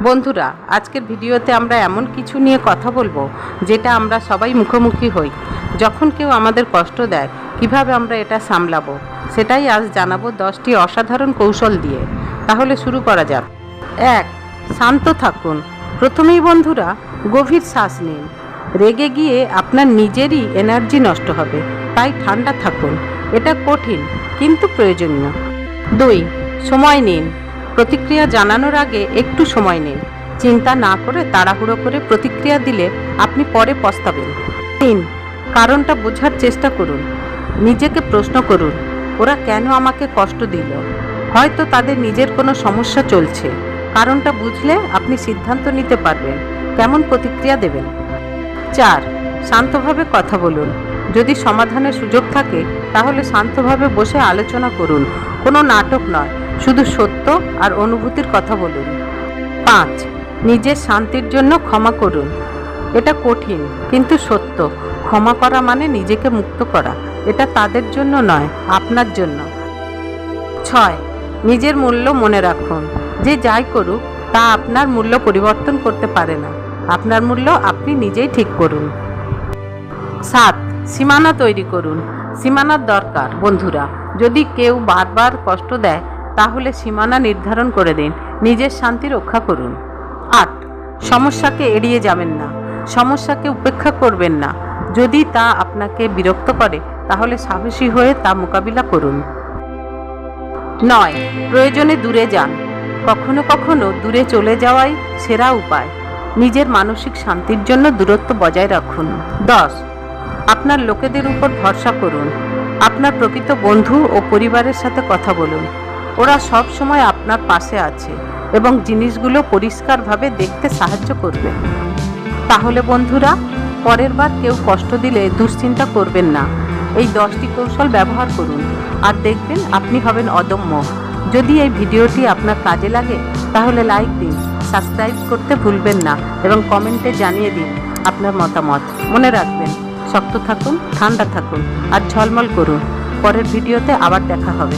বন্ধুরা, আজকের ভিডিওতে আমরা এমন কিছু নিয়ে কথা বলবো যেটা আমরা সবাই মুখোমুখি হই। যখন কেউ আমাদের কষ্ট দেয়, কিভাবে আমরা এটা সামলাবো, সেটাই আজ জানাবো 10টি অসাধারণ কৌশল দিয়ে। তাহলে শুরু করা যাক। 1. শান্ত থাকুন। প্রথমেই বন্ধুরা, গভীর শ্বাস নিন। রেগে গিয়ে আপনার নিজেরই এনার্জি নষ্ট হবে, তাই ঠান্ডা থাকুন। এটা কঠিন কিন্তু প্রয়োজনীয়। 2. সময় নিন। প্রতিক্রিয়া জানানোর আগে একটু সময় নিন। চিন্তা না করে তাড়াহুড়ো করে প্রতিক্রিয়া দিলে আপনি পরে পস্তাবেন। 3. কারণটা বোঝার চেষ্টা করুন। নিজেকে প্রশ্ন করুন, ওরা কেন আমাকে কষ্ট দিল? হয়তো তাদের নিজের কোনো সমস্যা চলছে। কারণটা বুঝলে আপনি সিদ্ধান্ত নিতে পারবেন কেমন প্রতিক্রিয়া দেবেন। 4. শান্তভাবে কথা বলুন। যদি সমাধানের সুযোগ থাকে তাহলে শান্তভাবে বসে আলোচনা করুন, কোনো নাটক নয়, শুধু সত্য আর অনুভূতির কথা বলুন। 5. নিজের শান্তির জন্য ক্ষমা করুন। এটা কঠিন কিন্তু সত্য। ক্ষমা করা মানে নিজেকে মুক্ত করা। এটা তাদের জন্য নয়, আপনার জন্য। 6. নিজের মূল্য মনে রাখুন। যে যাই করুক তা আপনার মূল্য পরিবর্তন করতে পারে না। আপনার মূল্য আপনি নিজেই ঠিক করুন। 7. সীমানা তৈরি করুন। সীমানার দরকার বন্ধুরা। যদি কেউ বারবার কষ্ট দেয় তাহলে সীমানা নির্ধারণ করে দিন। নিজের শান্তি রক্ষা করুন। 8. সমস্যাকে এড়িয়ে যাবেন না। সমস্যাকে উপেক্ষা করবেন না। যদি তা আপনাকে বিরক্ত করে তাহলে সাহসী হয়ে তা মোকাবিলা করুন। 9. প্রয়োজনে দূরে যান। কখনো কখনো দূরে চলে যাওয়াই সেরা উপায়। নিজের মানসিক শান্তির জন্য দূরত্ব বজায় রাখুন। 10. আপনার লোকেদের উপর ভরসা করুন। আপনার প্রকৃত বন্ধু ও পরিবারের সাথে কথা বলুন। ওরা সব সময় আপনার পাশে আছে এবং জিনিসগুলো পরিষ্কারভাবে দেখতে সাহায্য করবে। তাহলে বন্ধুরা, পরের বার কেউ কষ্ট দিলে দুশ্চিন্তা করবেন না। এই 10টি কৌশল ব্যবহার করুন আর দেখবেন আপনি হবেন অদম্য। যদি এই ভিডিওটি আপনার কাজে লাগে তাহলে লাইক দিন, সাবস্ক্রাইব করতে ভুলবেন না এবং কমেন্টে জানিয়ে দিন আপনার মতামত। মনে রাখবেন, শক্ত থাকুন, ঠান্ডা থাকুন আর ঝলমল করুন। পরের ভিডিওতে আবার দেখা হবে।